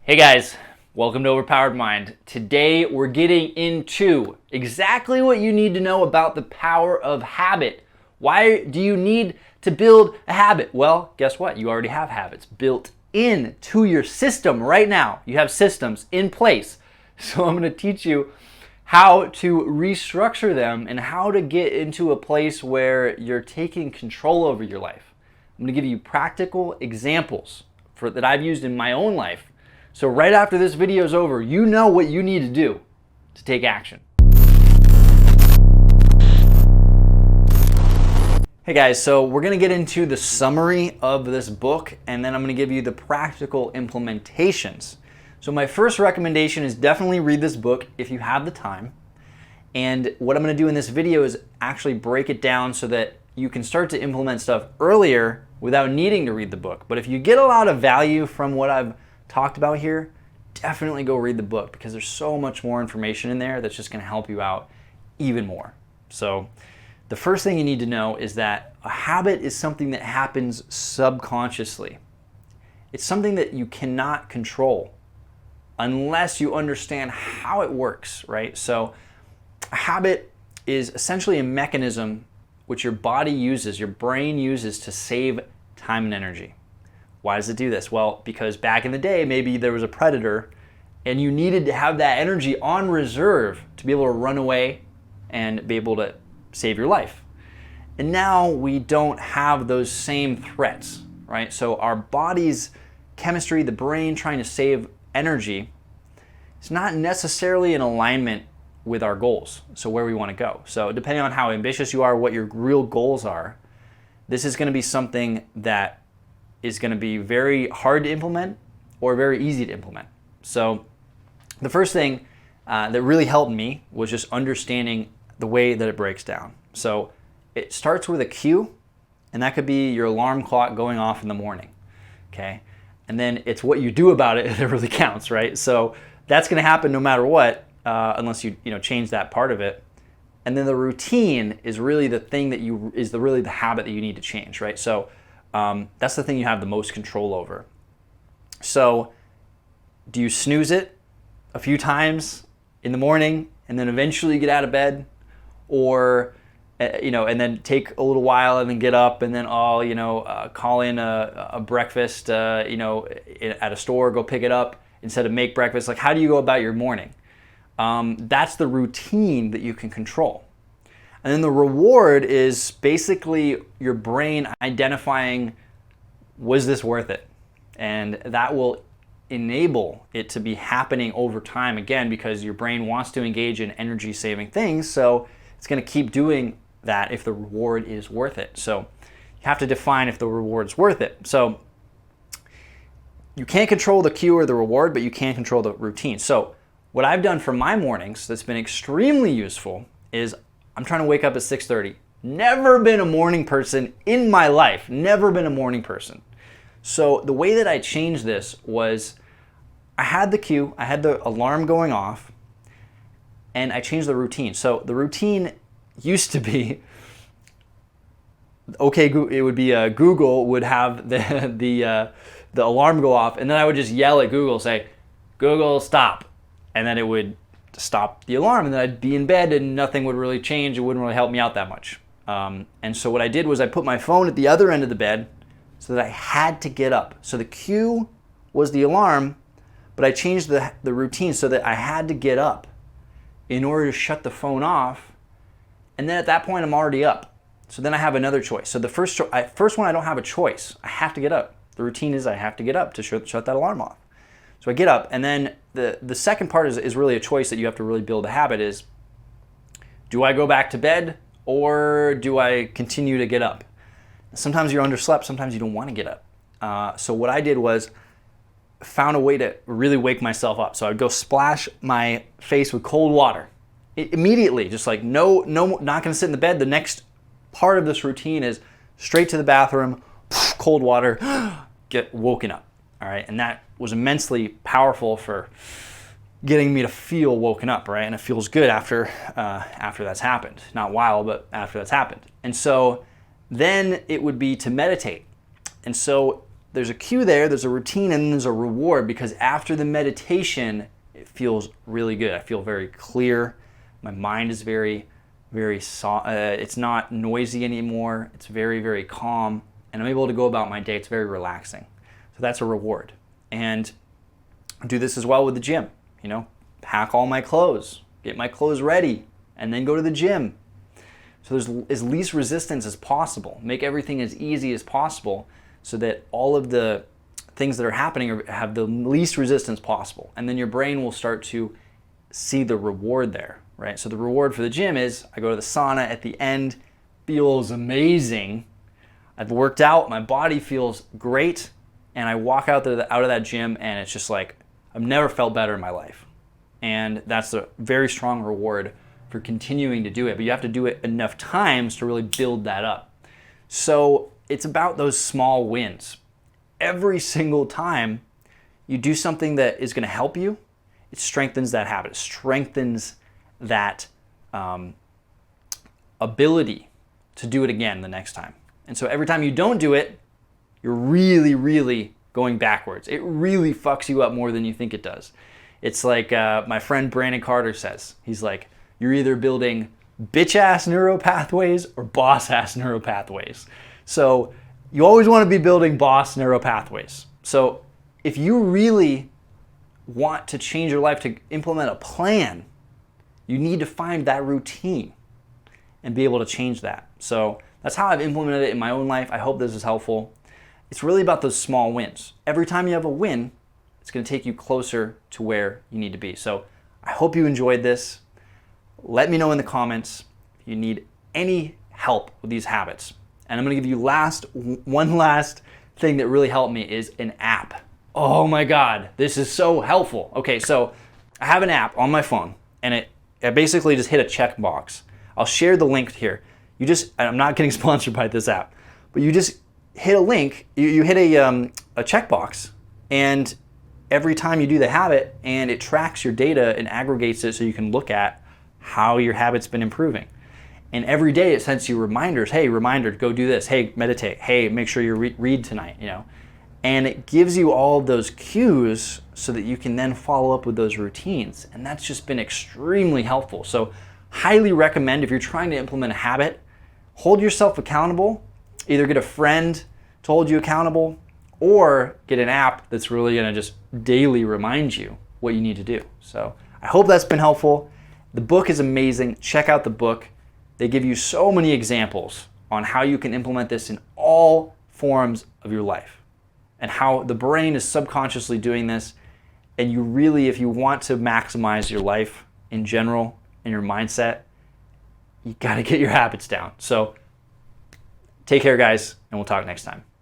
Hey guys, welcome to Overpowered Mind. Today we're getting into exactly what you need to know about the power of habit. Why do you need to build a habit? Well, guess what? You already have habits built into your system right now. You have systems in place. So I'm going to teach you how to restructure them and how to get into a place where you're taking control over your life. I'm going to give you practical examples that I've used in my own life. So right after this video is over, you know what you need to do to take action. Hey guys, so we're going to get into the summary of this book, and then I'm going to give you the practical implementations. So my first recommendation is definitely read this book if you have the time. And what I'm going to do in this video is actually break it down so that you can start to implement stuff earlier without needing to read the book. But if you get a lot of value from what I've talked about here, definitely go read the book because there's so much more information in there that's just going to help you out even more. So the first thing you need to know is that a habit is something that happens subconsciously. It's something that you cannot control unless you understand how it works, right? So a habit is essentially a mechanism which your body uses, your brain uses to save time and energy. Why does it do this? Well, because back in the day, maybe there was a predator and you needed to have that energy on reserve to be able to run away and be able to save your life. And now we don't have those same threats, right? So our body's chemistry, the brain trying to save energy, is not necessarily in alignment with our goals, so where we want to go. So depending on how ambitious you are, what your real goals are, this is going to be something that is going to be very hard to implement or very easy to implement. So the first thing that really helped me was just understanding the way that it breaks down. So it starts with a cue, and that could be your alarm clock going off in the morning, okay? And then it's what you do about it that really counts, right? So that's going to happen no matter what, unless you change that part of it. And then the routine is really the thing that really the habit that you need to change, right? So that's the thing you have the most control over. So do you snooze it a few times in the morning and then eventually get out of bed, or and then take a little while and then get up and then call in a breakfast at a store, go pick it up instead of make breakfast? Like, how do you go about your morning? That's the routine that you can control. And then the reward is basically your brain identifying, was this worth it? And that will enable it to be happening over time, again, because your brain wants to engage in energy saving things. So it's going to keep doing that if the reward is worth it. So you have to define if the reward's worth it. So you can't control the cue or the reward, but you can control the routine. So what I've done for my mornings that's been extremely useful is I'm trying to wake up at 6:30. Never been a morning person in my life. Never been a morning person. So the way that I changed this was I had the cue, I had the alarm going off, and I changed the routine. So the routine used to be, it would be Google would have the alarm go off, and then I would just yell at Google, say, Google, stop. And then it would stop the alarm, and then I'd be in bed and nothing would really change. It wouldn't really help me out that much. And so what I did was I put my phone at the other end of the bed so that I had to get up. So the cue was the alarm, but I changed the routine so that I had to get up in order to shut the phone off. And then at that point, I'm already up. So then I have another choice. So the first one, I don't have a choice. I have to get up. The routine is I have to get up to shut that alarm off. So I get up, and then the second part is really a choice that you have to really build a habit is, do I go back to bed or do I continue to get up? Sometimes you're underslept, sometimes you don't want to get up. So what I did was found a way to really wake myself up. So I'd go splash my face with cold water immediately, just like no, not going to sit in the bed. The next part of this routine is straight to the bathroom, cold water, get woken up. All right, and that was immensely powerful for getting me to feel woken up, right? And it feels good after that's happened. Not while, but after that's happened. And so then it would be to meditate. And so there's a cue there, there's a routine, and then there's a reward, because after the meditation, it feels really good. I feel very clear. My mind is it's not noisy anymore. It's very, very calm, and I'm able to go about my day. It's very relaxing. So that's a reward. And I do this as well with the gym. Pack all my clothes, get my clothes ready, and then go to the gym. So there's as least resistance as possible. Make everything as easy as possible so that all of the things that are happening have the least resistance possible. And then your brain will start to see the reward there, right? So the reward for the gym is I go to the sauna at the end, feels amazing. I've worked out, my body feels great, and I walk out of that gym and it's just like, I've never felt better in my life. And that's a very strong reward for continuing to do it, but you have to do it enough times to really build that up. So it's about those small wins. Every single time you do something that is going to help you, it strengthens that habit. It strengthens that ability to do it again the next time. And so every time you don't do it, you're really, really going backwards. It really fucks you up more than you think it does. It's like my friend Brandon Carter says. He's like, you're either building bitch-ass neural pathways or boss-ass neural pathways. So you always want to be building boss neural pathways. So if you really want to change your life, to implement a plan, you need to find that routine and be able to change that. So that's how I've implemented it in my own life. I hope this is helpful. It's really about those small wins. Every time you have a win, it's going to take you closer to where you need to be. So I hope you enjoyed this. Let me know in the comments if you need any help with these habits. And I'm going to give you one last thing that really helped me is an app. Oh my God, this is so helpful. Okay, so I have an app on my phone, and I basically just hit a checkbox. I'll share the link here. I'm not getting sponsored by this app, but you just hit a link, you hit a checkbox, and every time you do the habit, and it tracks your data and aggregates it so you can look at how your habit's been improving. And every day it sends you reminders. Hey, reminder, go do this. Hey, meditate. Hey, make sure you read tonight, And it gives you all of those cues so that you can then follow up with those routines. And that's just been extremely helpful. So highly recommend, if you're trying to implement a habit, hold yourself accountable. Either get a friend to hold you accountable, or get an app that's really gonna just daily remind you what you need to do. So I hope that's been helpful. The book is amazing. Check out the book. They give you so many examples on how you can implement this in all forms of your life, and how the brain is subconsciously doing this. And you really, if you want to maximize your life in general and your mindset, you gotta get your habits down. So take care, guys, and we'll talk next time.